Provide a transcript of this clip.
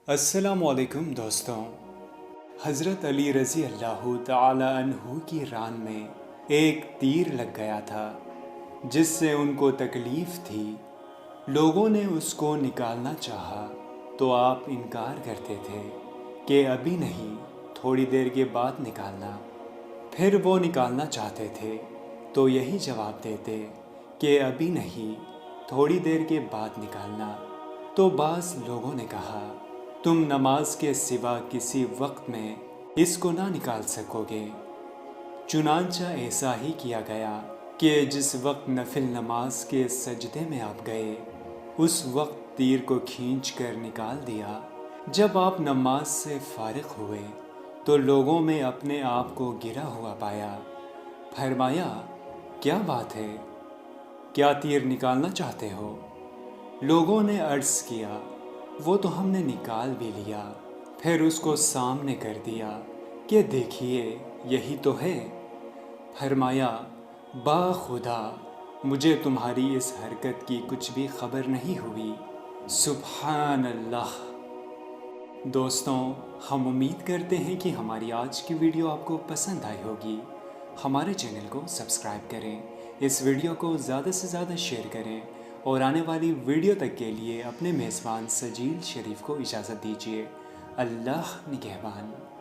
السلام علیکم دوستوں۔ حضرت علی رضی اللہ تعالی عنہ کی ران میں ایک تیر لگ گیا تھا جس سے ان کو تکلیف تھی۔ لوگوں نے اس کو نکالنا چاہا تو آپ انکار کرتے تھے کہ ابھی نہیں، تھوڑی دیر کے بعد نکالنا۔ پھر وہ نکالنا چاہتے تھے تو یہی جواب دیتے کہ ابھی نہیں، تھوڑی دیر کے بعد نکالنا۔ تو بعض لوگوں نے کہا، تم نماز کے سوا کسی وقت میں اس کو نہ نکال سکو گے۔ چنانچہ ایسا ہی کیا گیا کہ جس وقت نفل نماز کے سجدے میں آپ گئے، اس وقت تیر کو کھینچ کر نکال دیا۔ جب آپ نماز سے فارغ ہوئے تو لوگوں میں اپنے آپ کو گرا ہوا پایا۔ فرمایا، کیا بات ہے؟ کیا تیر نکالنا چاہتے ہو؟ لوگوں نے عرض کیا، وہ تو ہم نے نکال بھی لیا۔ پھر اس کو سامنے کر دیا کہ دیکھیے، یہی تو ہے۔ فرمایا، با خدا، مجھے تمہاری اس حرکت کی کچھ بھی خبر نہیں ہوئی۔ سبحان اللہ۔ دوستوں، ہم امید کرتے ہیں کہ ہماری آج کی ویڈیو آپ کو پسند آئی ہوگی۔ ہمارے چینل کو سبسکرائب کریں، اس ویڈیو کو زیادہ سے زیادہ شیئر کریں اور آنے والی ویڈیو تک کے لیے اپنے میزبان سجیل شریف کو اجازت دیجیے۔ اللہ نگہبان۔